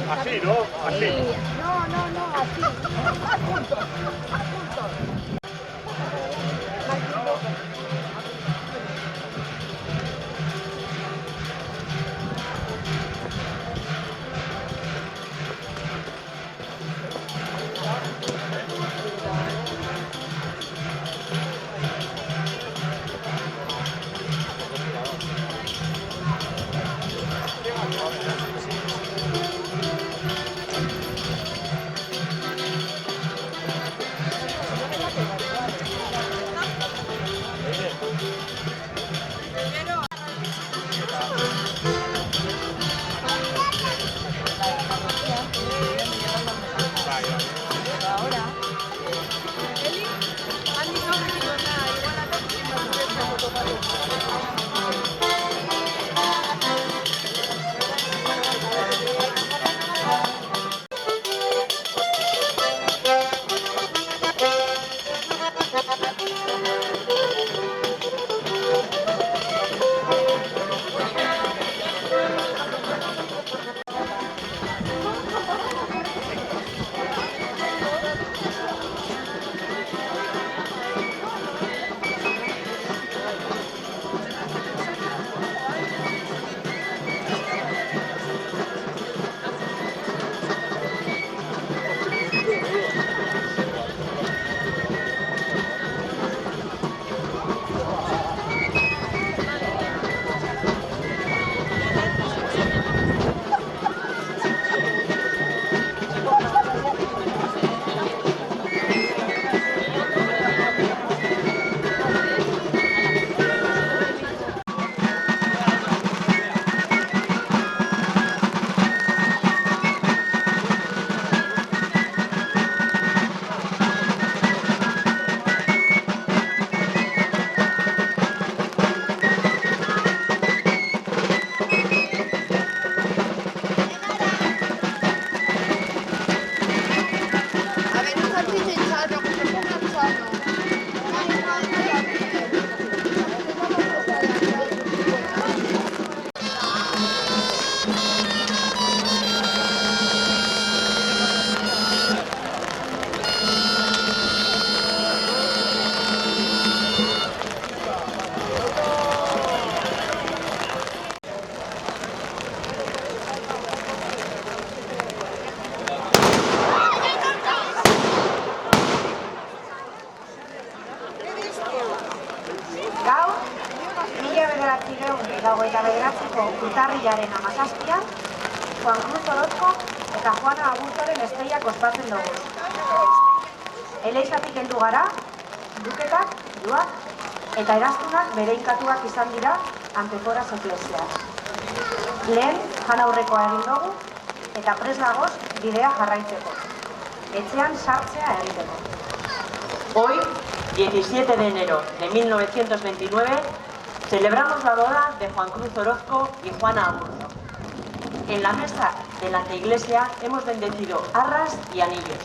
Así, ¿no? Así. No, así. Juntos. Urtarrilaren 17an, Juan Cruz Orozko eta Juana Aburtoren espeiak ospatzen dugu. Eleizatik heldu gara, duketak, duak eta eraztunak bereinkatuak izan dira Anteforas Eklesiaz. Lehen jan aurrekoa egin dugu eta prest dagoz bidea jarraitzeko. Etxean sartzea egiteko. Hoy, 17 de enero de 1929, celebramos la boda de Juan Cruz Orozco y Juana Aburto. En la mesa de la iglesia hemos bendecido arras y anillos.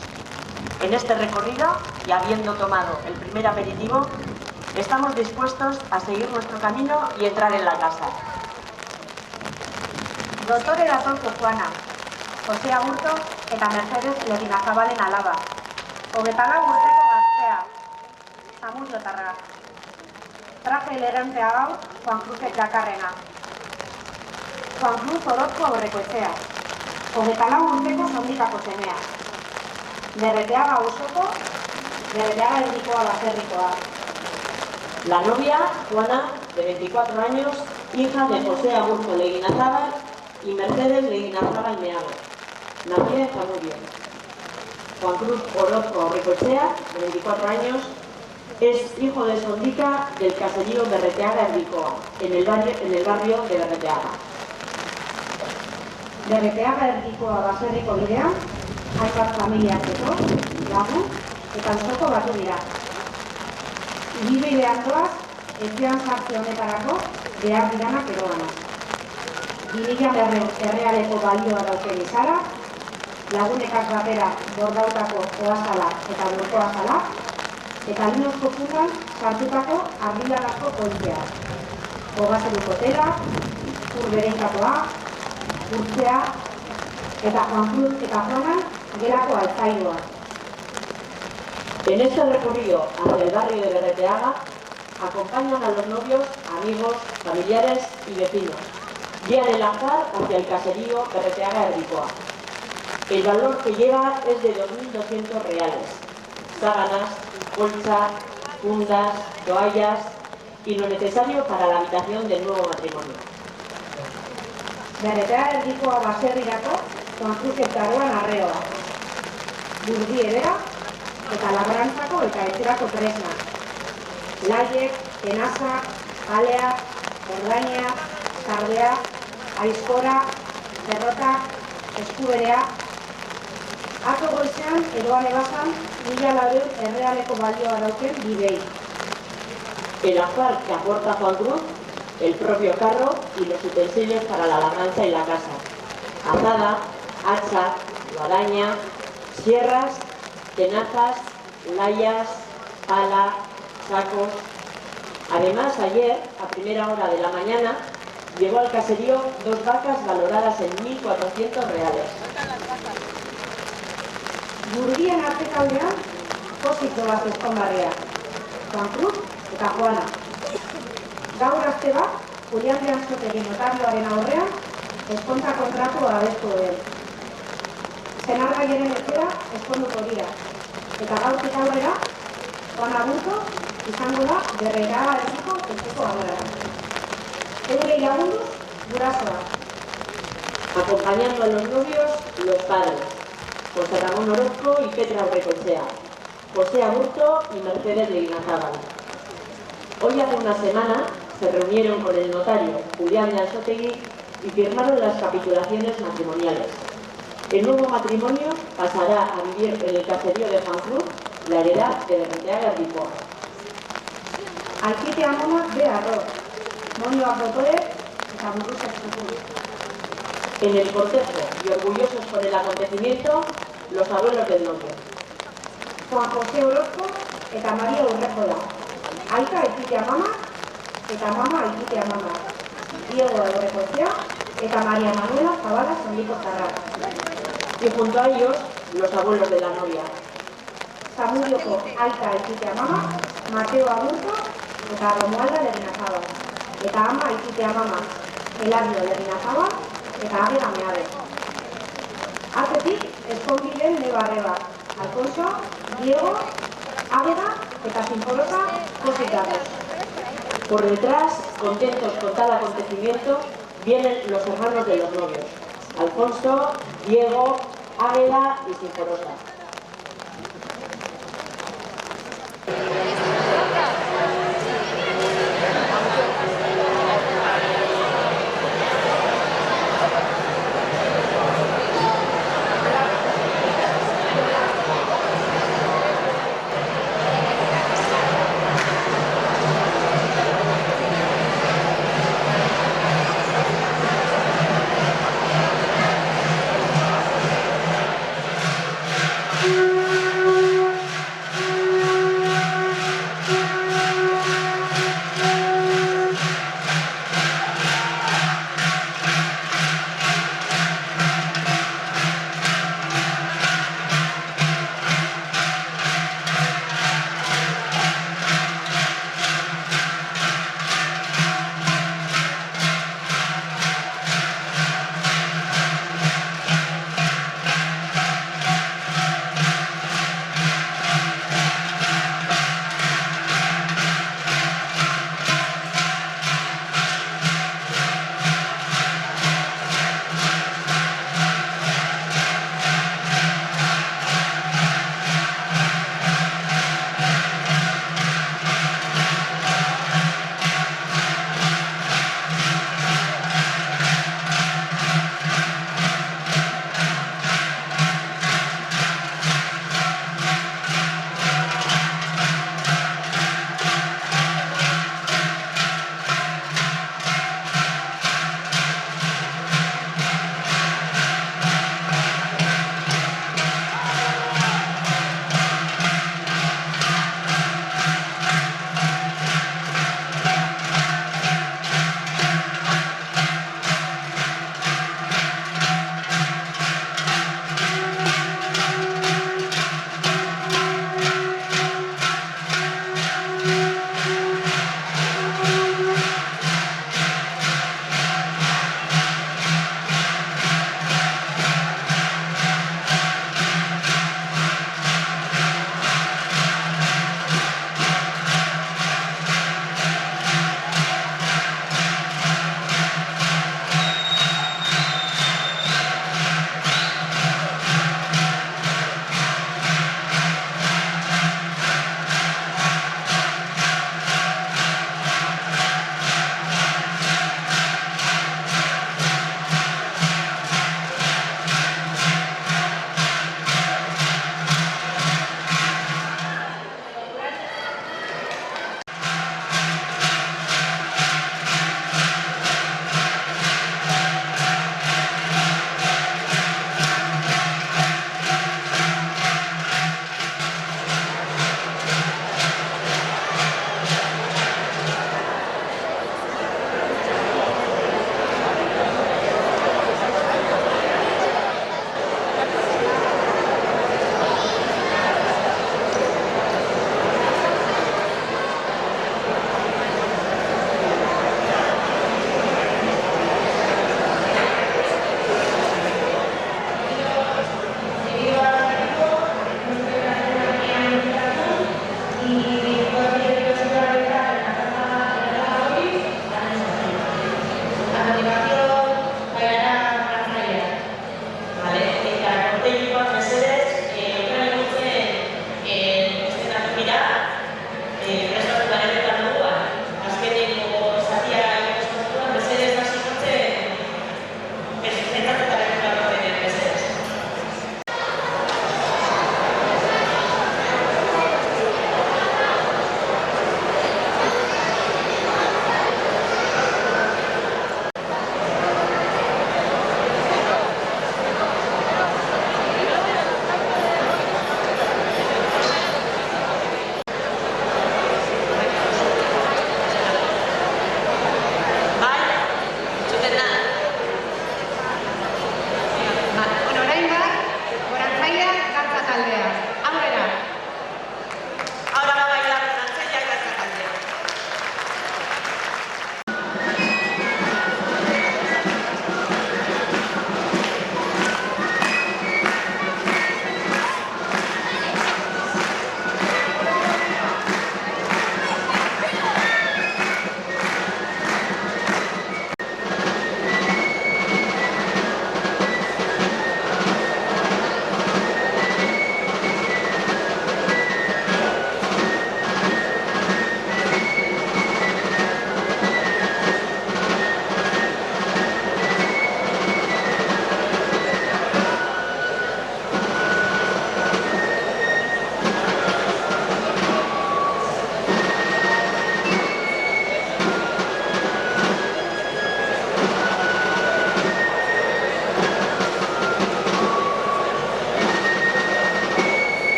En este recorrido, y habiendo tomado el primer aperitivo, estamos dispuestos a seguir nuestro camino y entrar en la casa. Dotore datorko Juana, Jose Aburto eta Mercedes Leginazabalen alaba. 24 urteko gaztea, Zamuriotarra. Traje elegantea gaur, Juan Cruzek dakarrena. Juan Cruz Orozko Aurrekoetxea, 24 urteko Sondikako semea. Berreteaga Auzoko, Berreteaga Erdikoa baserrikoa. La novia, Juana, de 24 años, hija de José Aburto Leguinazábal y Mercedes Leguinazábal Meago, nacida en Zamudio. Juan Cruz Orozco Aurrekoetxea, de 24 años, es hijo de Sondica del caserío Berreteaga Erdikoa, en el barrio de Berreteaga. Berreteaga Erdikoa baserriko bidean, hainbat familiarteko, lagun eta auzoko batu dira. Ibilbidean doaz, etxean sartze honetarako behar diranak eroana. 2000 errealeko balioa dauken izara, lagunekaz batera bordautako oazala eta blokoazala, eta linozko fundan sartutako argilarako koitea. Hogazeruko tela, urberenkatoa, urtzea, eta Juan Cruz eta Juanan gelako altzailoa. En este recorrido hacia el barrio de Berreteaga acompañan a los novios, amigos, familiares y vecinos. Guían el azar hacia el caserío Berreteaga Erdikoa. El valor que lleva es de 2.200 reales. Sábanas, colcha, fundas, toallas y lo necesario para la habitación del nuevo matrimonio. Berreteaga Erdikoa baserrirako Juan Cruz etaroan arreoa. Burdi edera eta labrantzako eta etxerako tresna. Laiek, tenaza, jalea, ordainea, sardea, aizkora, zerrota, eskuberea. Atzo goizean eroan ebazan 1.400 errealeko balioa dauken bidei. El azar que aporta Juan Cruz, el propio carro y los utensilios para la labranza en la casa. Azada, hacha, guadaña, sierras, tenazas, layas, pala, sacos. Además, ayer, a primera hora de la mañana, llegó al caserío 2 vacas valoradas en 1.400 reales. Burgien artekaldean, pozik doaz ezkonbarria. Juan Cruz eta Juana. Gaur aste bat, Julián de Anzotegi notarioaren aurrean, ezkontza kontratua abestu den. Senargaiaren etxera ezkonduko dira. Eta gaurtik aurrera, Juan Aburto izango da Berreteaga Erdiko etxeko aurrera. Eurei lagunduz, gurasoa. Acompañando a los novios, los padres. José Ramón Orozco y Petra Aurrekoetxea. José Aburto y Mercedes Leguinazábal. Hoy hace una semana se reunieron con el notario Julián de Anzotegi y firmaron las capitulaciones matrimoniales. El nuevo matrimonio pasará a vivir en el caserío de Juan Cruz, la heredad de Berreteaga Erdikoa. Alkite amona be arroz, monioak dotore eta burruzak zukur. En el cortejo y orgullosos por el acontecimiento, los abuelos del novio. Juan José Orozco eta María Urrejola. Aita Alkite amama eta mama Alkite amama. Diego Aurrekoetxea eta María Manuela Zabala Sondiko Zarra. Y junto a ellos, los abuelos de la novia. Zamurioko Aita Alkite amama, Mateo Aburto eta Romualda Leguinazábal. Eta ama Alkite amama, Eladio Leguinazábal eta Ageda Meabe. Atzetik, ezkonbilen Neba, Alfonso, Diego, Ageda eta Sinforosa pozik dagoz. Por detrás, contentos con tal acontecimiento, vienen los hermanos de los novios. Alfonso, Diego, Águeda y Sinforosa.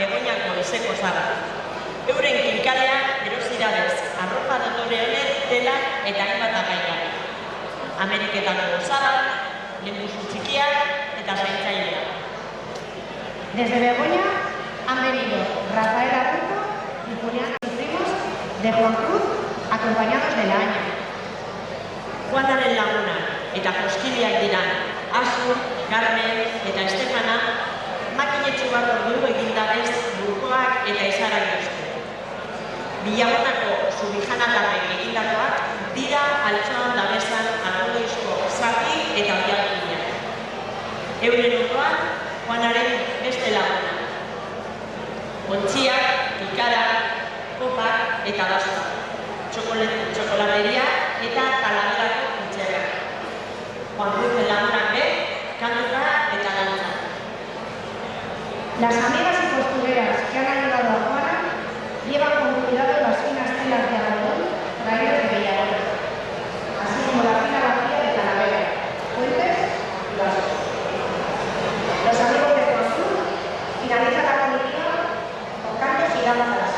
Begoñako izeko zara. Euren kinkalea erosirabez, arropa dotore honen telak eta hainbat apainak. Ameriketako gozadak, lehenbuzu txikiak eta zaintzaileak. Desde Begoña han venido Rafael Arruto y Julián Primos de Juan Cruz, acompañados de la Aña. Juanaren laguna eta koskiliak dira Asur, Carmen eta Estefana makinetxu bat ordu eginda ez burukoak eta izarak duzte. Bilabonako Subijanatarrek egindakoak dira altzoan dabesan arrodoizko zati eta bialkinak. Euren ondoan, Juanaren beste laguna. Ontziak, ikarak, kopak eta basoak. Txokolateria eta talaberako kuntxera. Juan Cruzen lagunak be, kantuka eta dantza. Las amigas y costureras que han ayudado a Juana llevan con cuidado las finas telas de algodón traídas de Bellavista, así como la fina vacía de Talavera, Fuentes y Vasos. Los amigos de Juan Cruz finalizan la comitiva con cantos y danzas.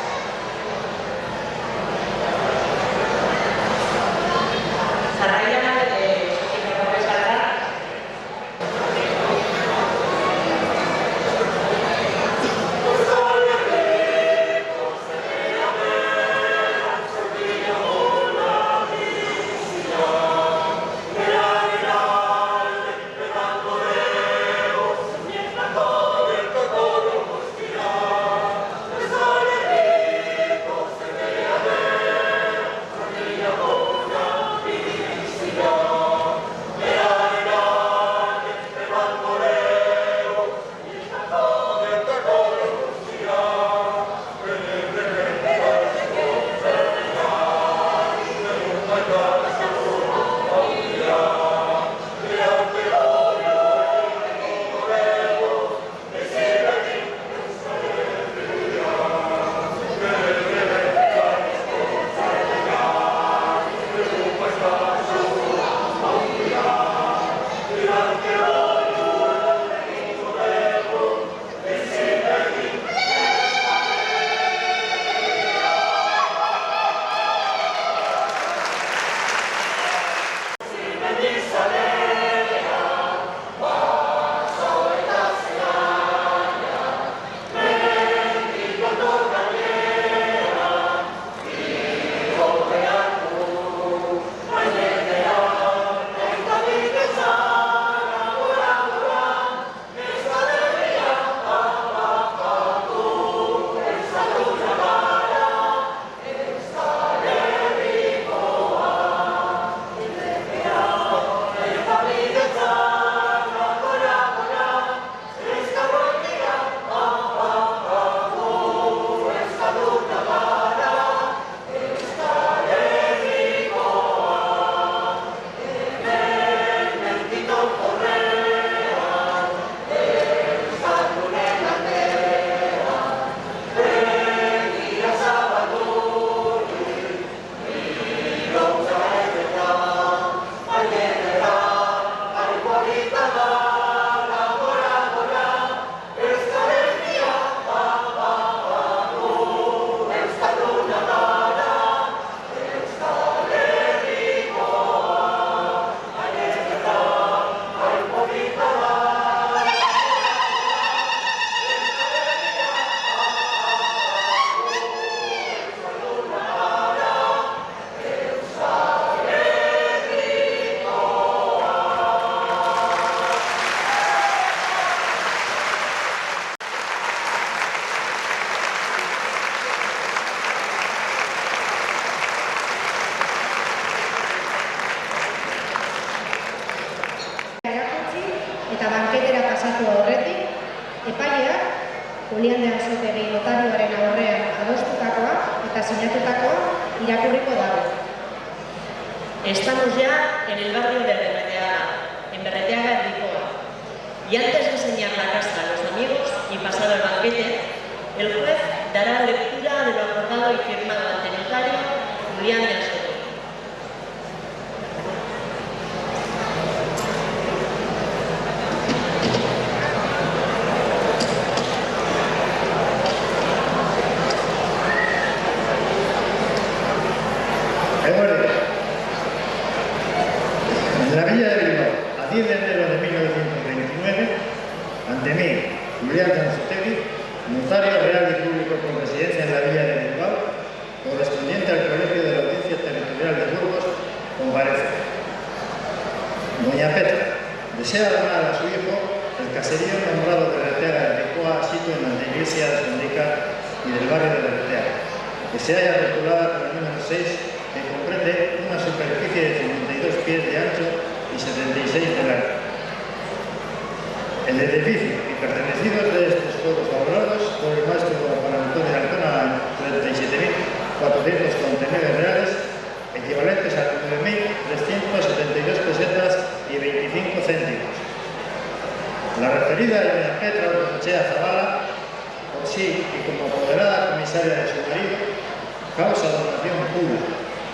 Eta banketera pasatu aurretik, epaileak Julián de Ansotegi notarioaren aurrean adostutakoa eta sinatutakoa irakurriko dago. Estamos ya en el barrio de Berreteaga, en Berreteaga Ricoa. Y antes de enseñar la casa a los amigos y pasado el banquete, el juez dará lectura de lo acordado y firmado ante el notario Julián de Ansotegi. iglesia de Sondica y del barrio de Bertea, que se halla rotulada con el número 6, que comprende una superficie de 52 pies de ancho y 76 de largo. El edificio y pertenecidos de estos juegos valorados por el maestro Juan Antonio de Alcona en 37.449 reales, equivalentes a 9.372 pesetas y 25 céntimos. La referida doña Petra Orcochea Zavala, por sí y como apoderada comisaria de su marido, causa donación pura,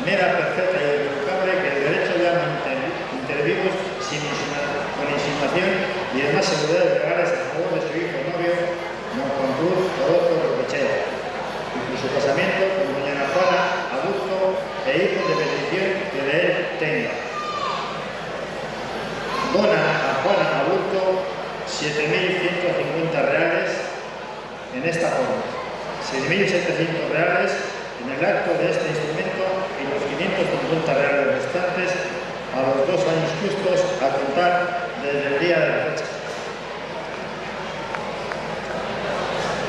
mera, perfecta y irrevocable, que el derecho llama intervivos con insinuación y demás seguridades legales a favor de su hijo novio, don Juan Cruz Orozco Orcochea, y por su casamiento con doña Ana Juana Aburto e hijos de bendición que de él tenga. Dona a Juana Aburto 7.150 reales en esta forma, 6.700 reales en el acto de este instrumento y los 550 reales restantes a los 2 años justos a contar desde el día de la fecha.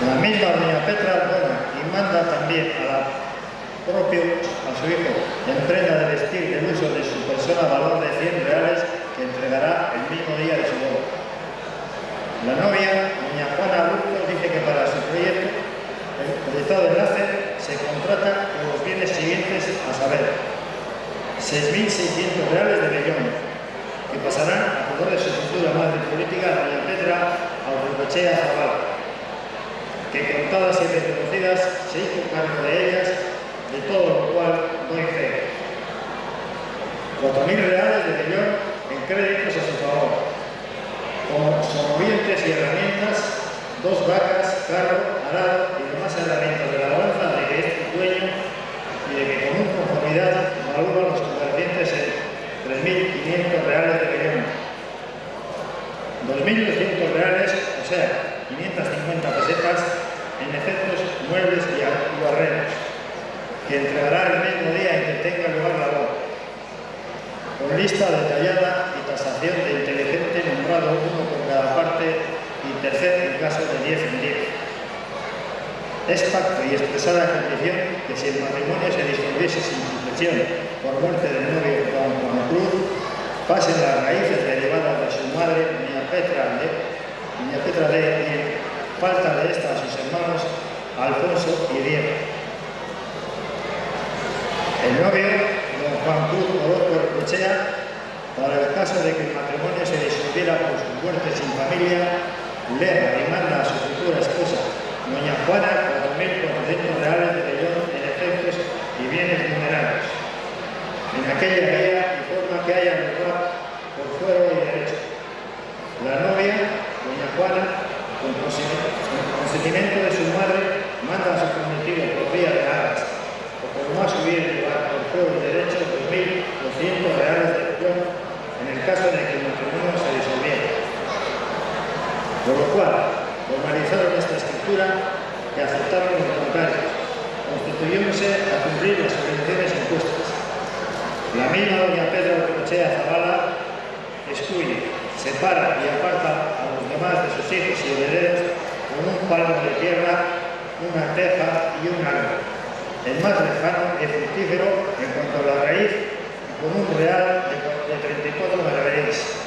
La misma doña Petra dona y manda también a su hijo en prenda de vestir del uso de su persona valor de 100 reales que entregará el mismo día de su boda. La novia, doña Juana Aburto, dice que para su proyecto, el proyectado enlace, se contrata con los bienes siguientes, a saber, 6.600 reales de Bellón, que pasarán a favor de su futura madre política, doña Petra Orcochea Zavala, que contadas y reconocidas se hizo cargo de ellas, de todo lo cual doy fe. 4.000 reales de Bellón en créditos a su favor, como somovientes y herramientas, 2 vacas, carro, arado y demás herramientas de labranza de que es dueño y de que con conformidad valúan los convertientes en 3.500 reales de Bellón, 2.200 reales, o sea, 550 pesetas en efectos muebles y arreglos, que entregará el mismo día en que tenga lugar la boda, con lista detallada y tasación de inteligente nombrado uno por cada parte y tercer en caso de 10 en 10. Es pacto y expresada condición que si el matrimonio se disolviese sin sucesión por muerte del novio don Juan Cruz, pasen las raíces derivadas de su madre, doña Petra de, y falta de esta a sus hermanos Alfonso y Diego. El novio, don Juan Cruz Orozco Orcochea, para el caso de que el matrimonio se disolviera por su muerte sin familia, lega y manda a su futura esposa, doña Juana, 4.400 reales de Bellón en efectos y bienes numerarios, en aquella vía y forma que haya lugar por fuero y derecho. La novia, doña Juana, con consentimiento de su madre, manda a su prometido por vía de arras, o por más hubiera lugar por fuero y derecho, 2.200 reales de Bellón en el caso de que el matrimonio se disolviera. Por lo cual, formalizaron esta escritura que aceptaron los notarios, constituyéndose a cumplir las obligaciones impuestas. La misma doña Petra Orcochea Zavala excluye, separa y aparta a los demás de sus hijos y herederos con un palmo de tierra, una teja y un árbol, el más lejano y fructífero en cuanto a la raíz, con un real de 34 maravedís.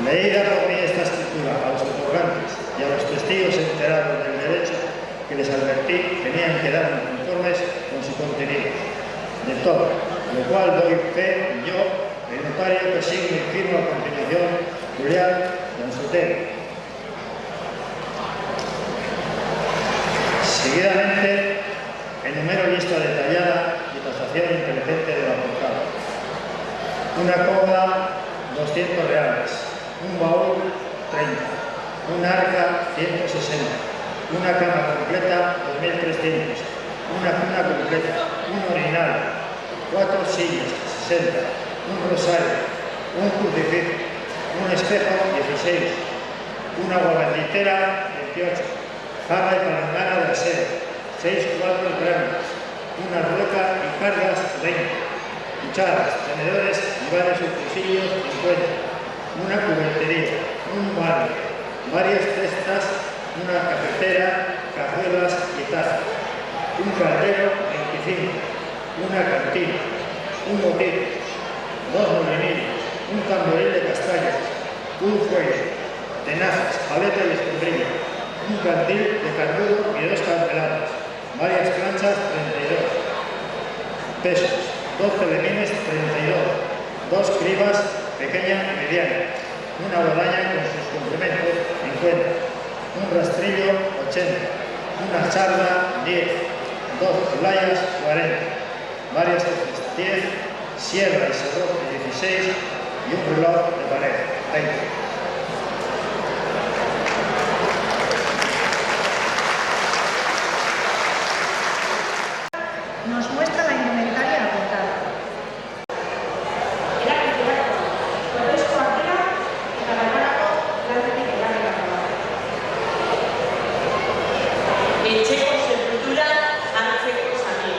Leída por mí esta escritura a los otorgantes y a los testigos enterados del derecho que les advertí tenían que dar conformes con su contenido, de todo, lo cual doy fe yo, el notario que signo y firmo a continuación, Julián Sotero. Seguidamente, enumero lista detallada y tasación inteligente de la portada. Una cómoda, 200 reales. Un baúl, 30. Una arca, 160. Una cama completa, 2.300. Una cuna completa. Un orinal. 4 sillas, 60. Un rosario. Un crucifijo. Un espejo, 16. Una guabanditera, 28. Jarra y palangana de acero, 6 cuadros grandes. Una rueca y cargas, 20. Cucharas, tenedores y varios utensilios, 50. Una cubertería, un barrio, varias cestas una cafetera, cazuelas y tazas, un caldero 25, una cantina, un motín, 2 molinillos, un tamboril de castañas, un fuelle, tenazas, paleta y escondrillo, un cantil de carnudo y 2 canceladas, varias planchas 32, pesos, 12 lemines 32, 2 cribas pequeña y mediana, una guadaña con sus complementos 50, un rastrillo 80, una charla 10, 2 playas 40, varias hojas 10, sierra y cerrojo 16 y un reloj de pared 20. Nos muestra la indumentaria aportada. El arquitecto, Francisco Ardila, Zagarraraco, Lanzatik Egarrarakoa. Etxeko sepultura antzeko sami.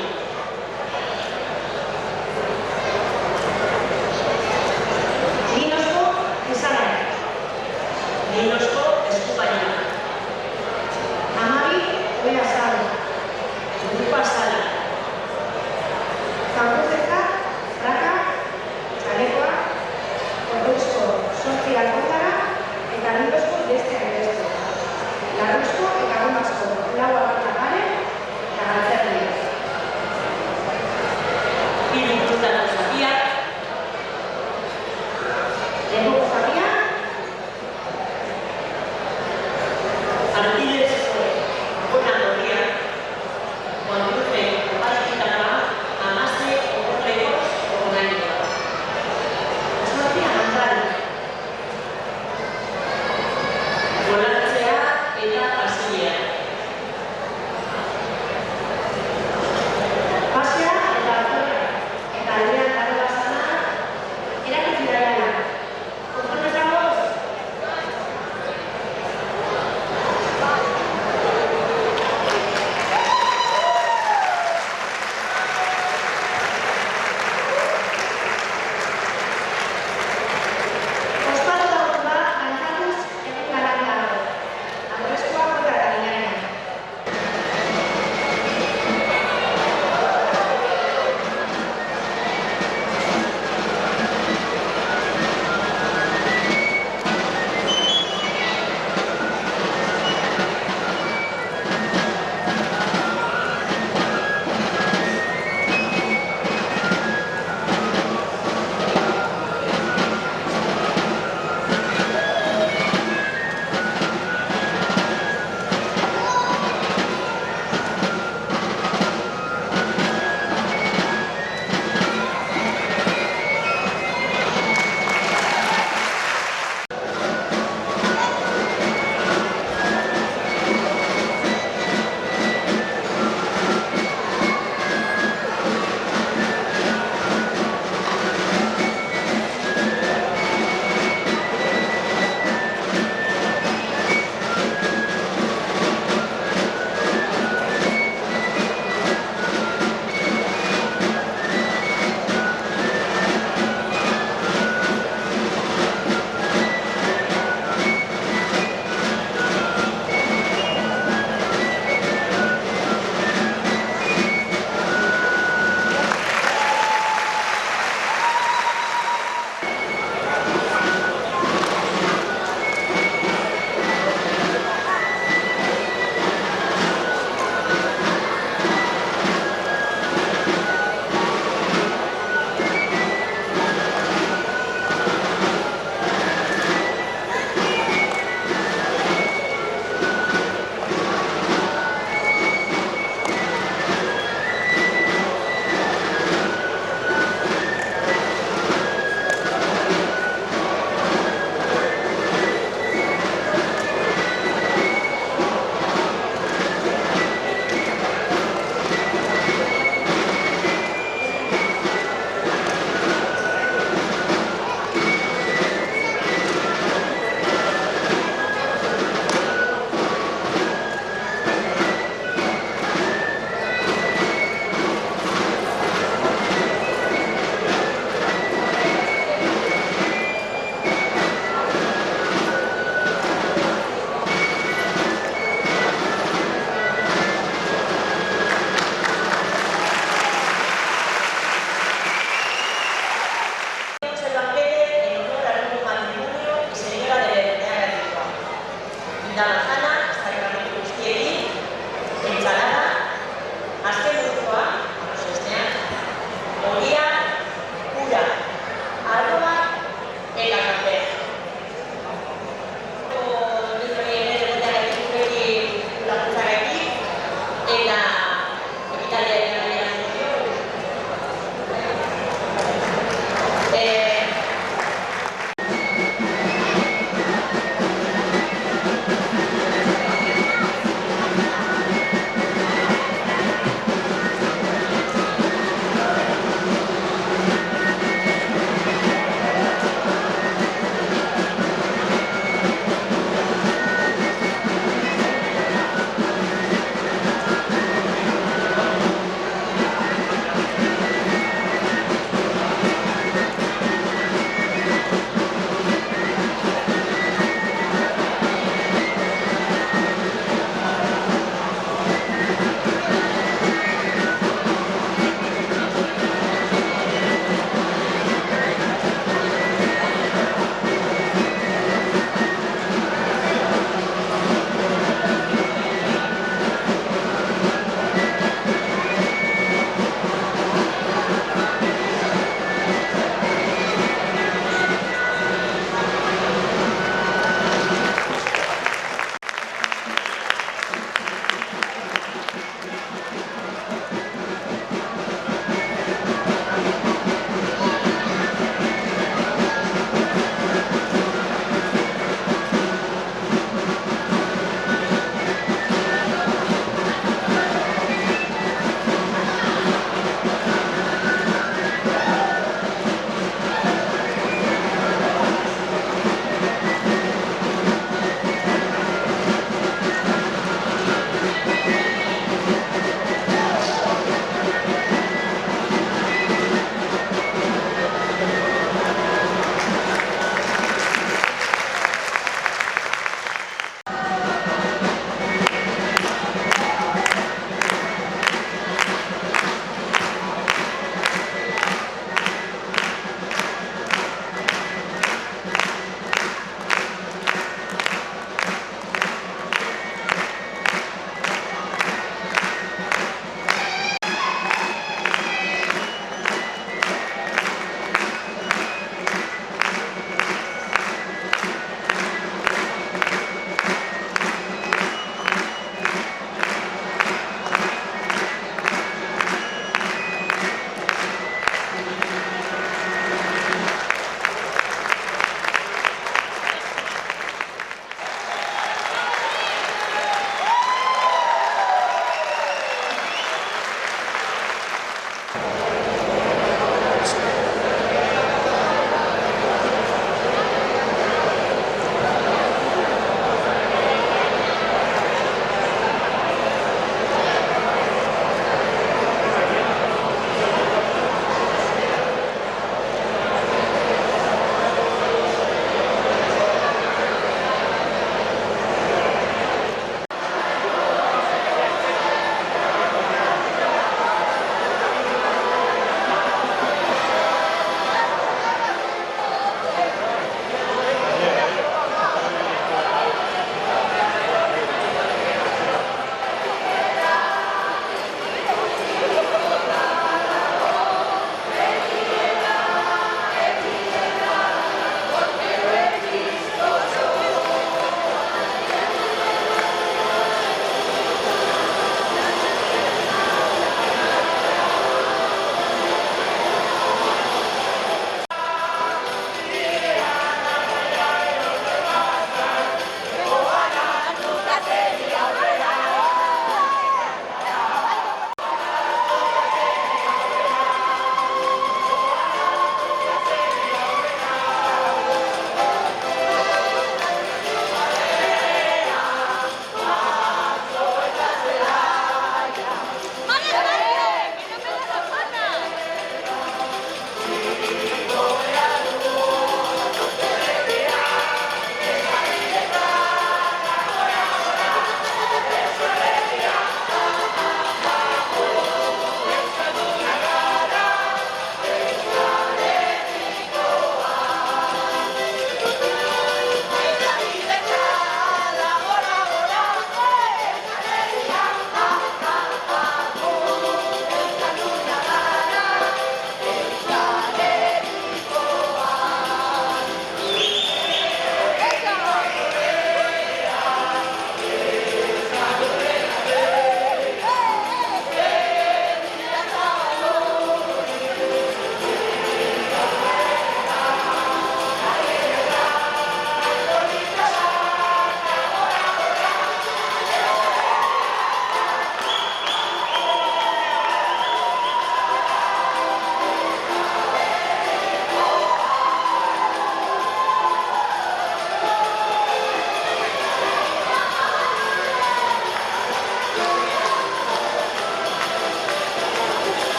Linosco, Esalara.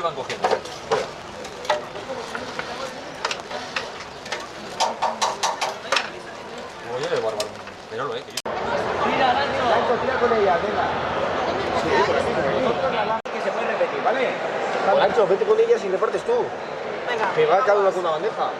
Van cogiendo. Voy a llevar balón. Pero lo que yo. Tira, Lancho, tira con ella, venga. Que se puede repetir, ¿vale? Lancho, vete con ellas y repartes tú. Venga. Que va cada una con una bandeja.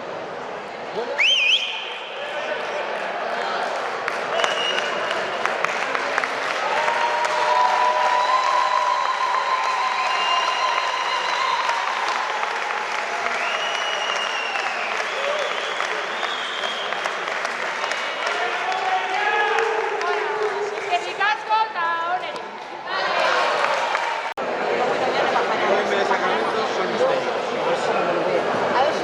A ver si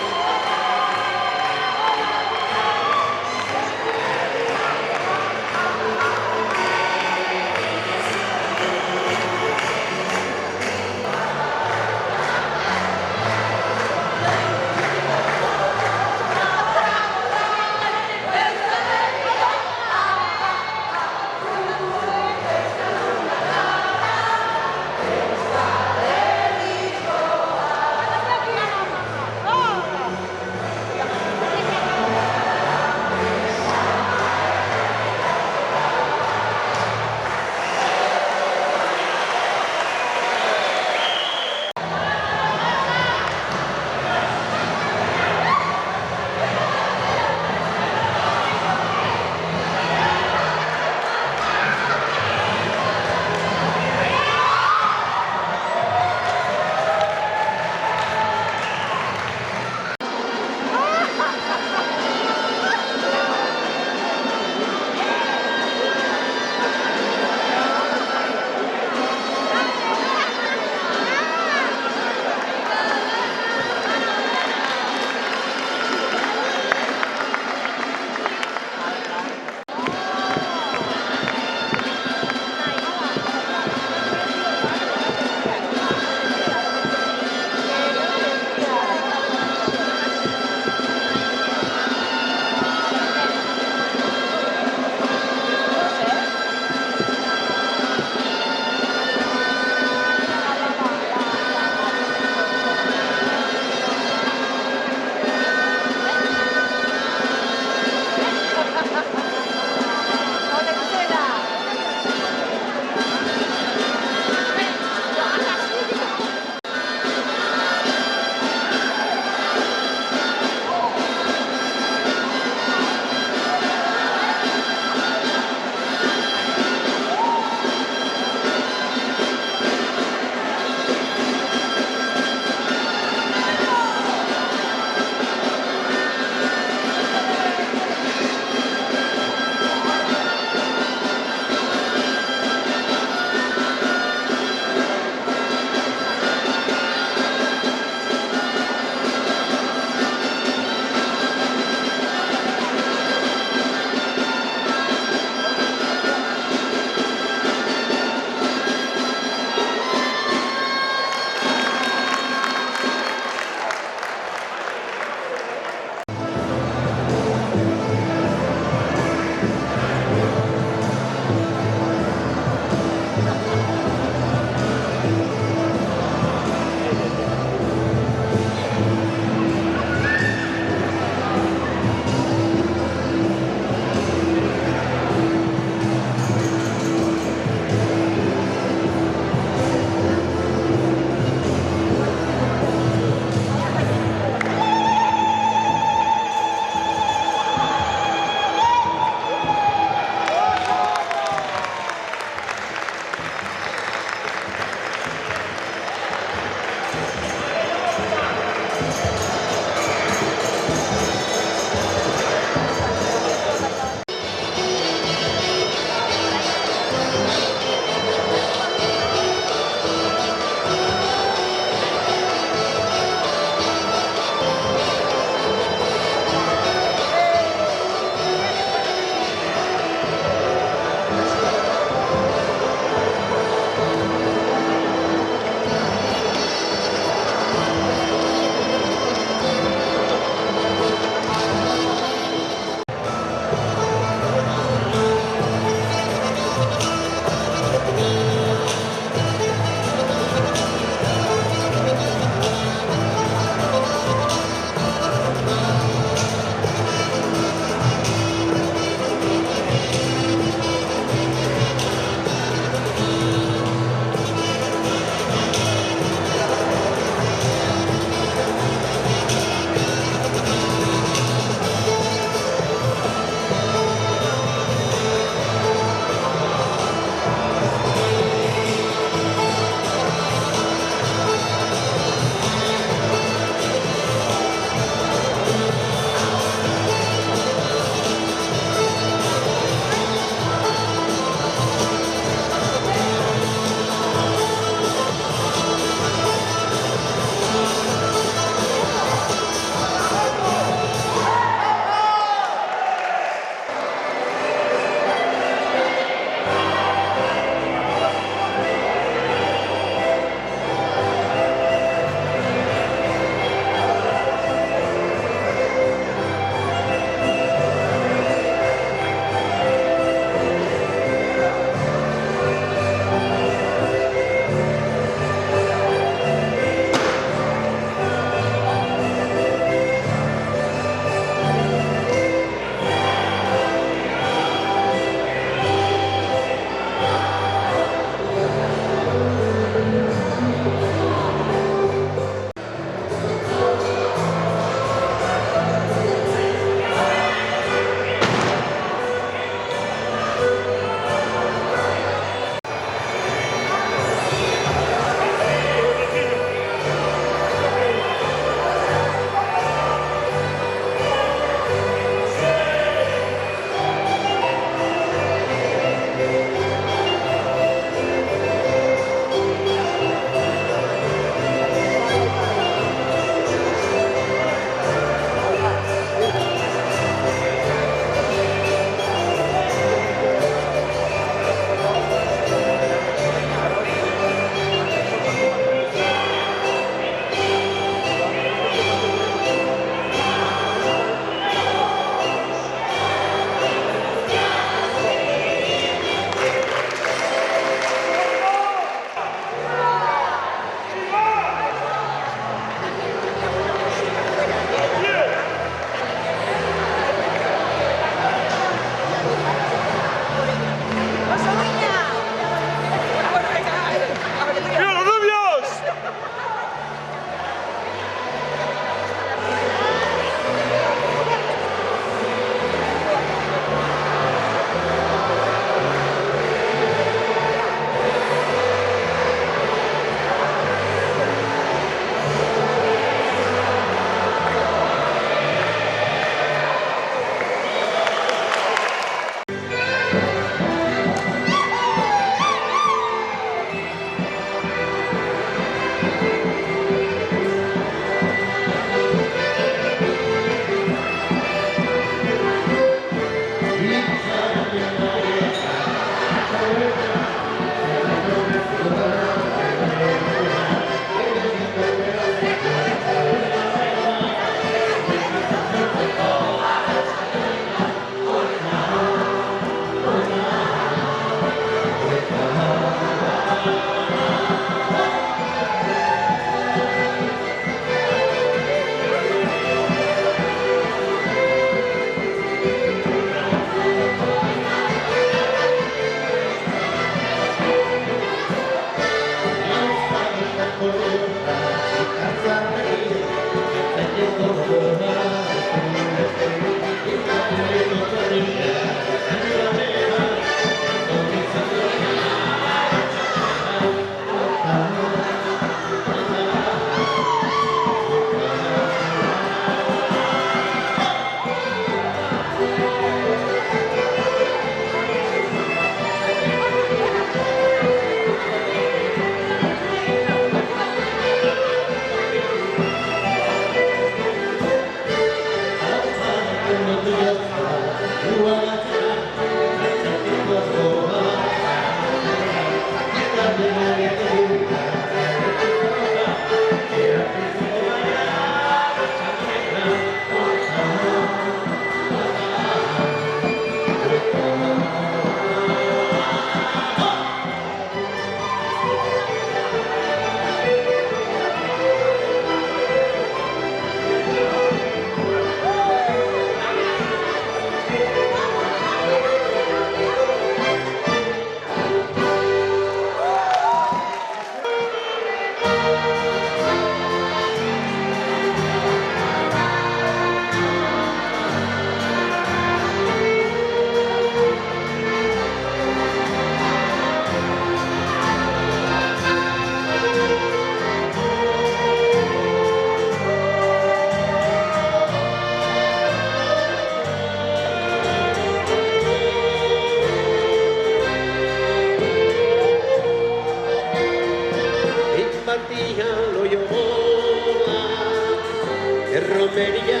romeria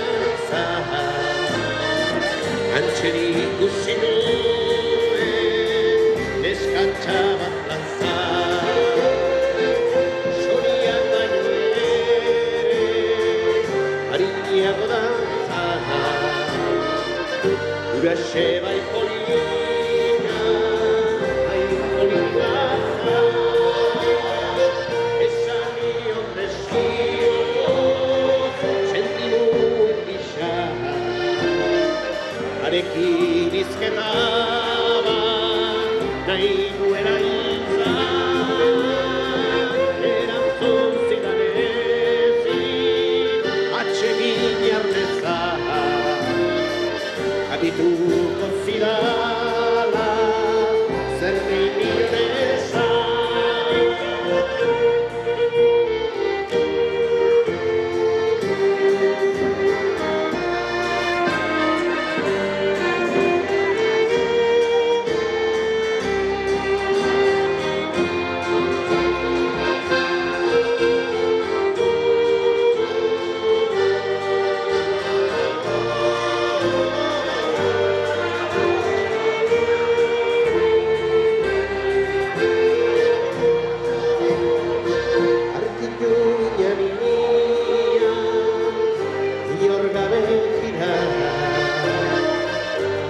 antxeri ikusi nuen eskantxa bat plantza sorian baino ere hariago dantza uraxe bai polina bai polina esan nion desio sentimu gisa arekin izketa bat nahi nuera izan erantzun zidan ezin atsegin jarnezan habituko zidala zer nahi nion esan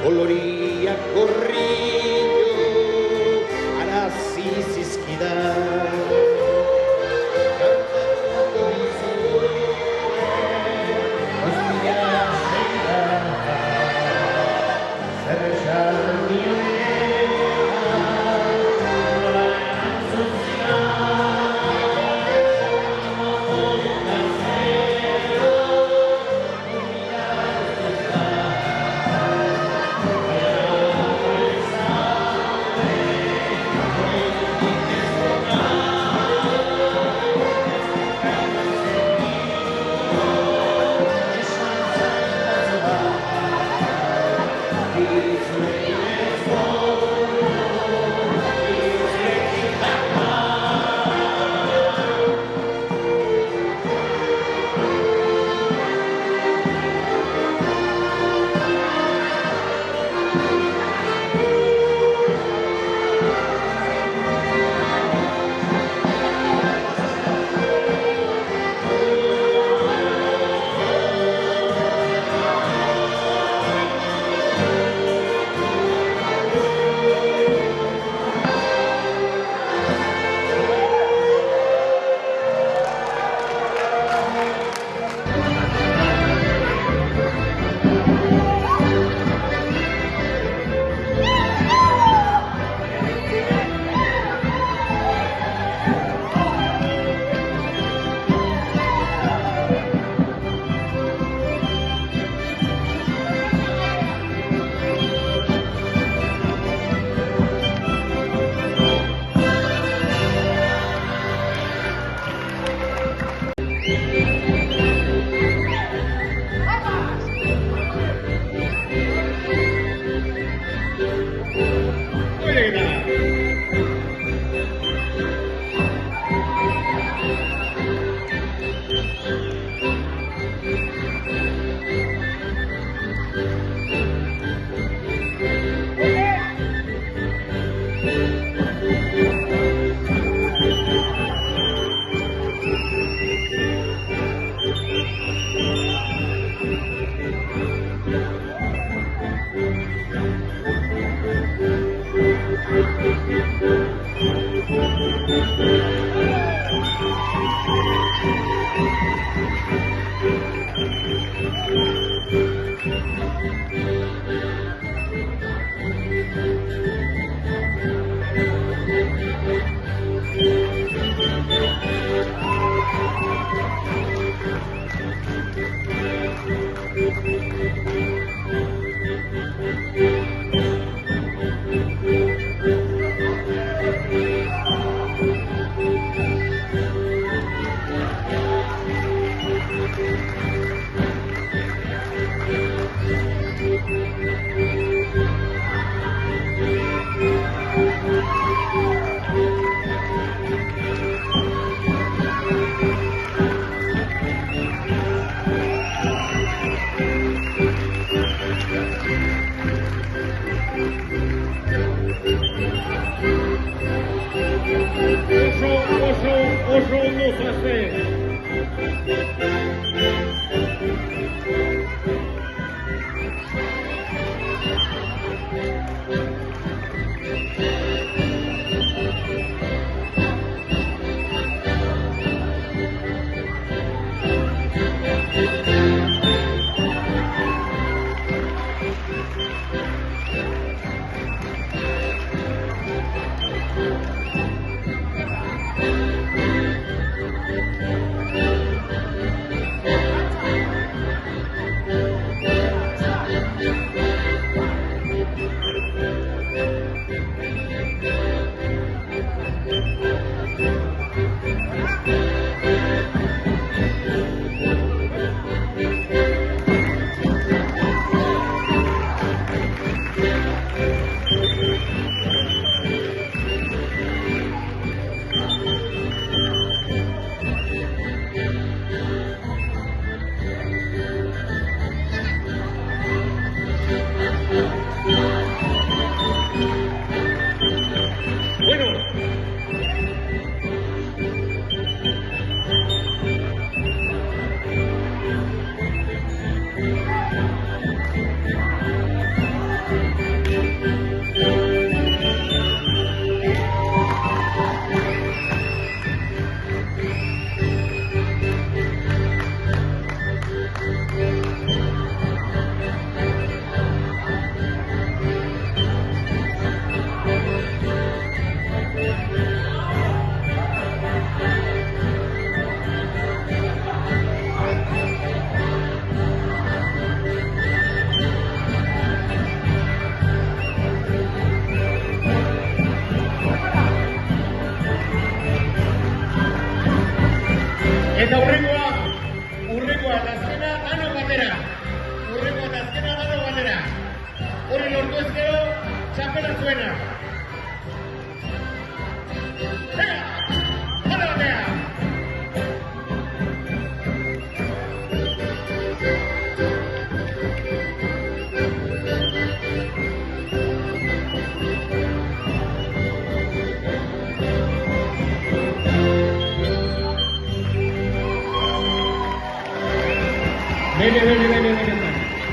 Koloria korrillo arazi zizkidan kantatuko izuen guztia zeidan zer esan nioen nola erantzun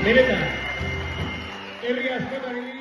Benetan. Herri askotan egin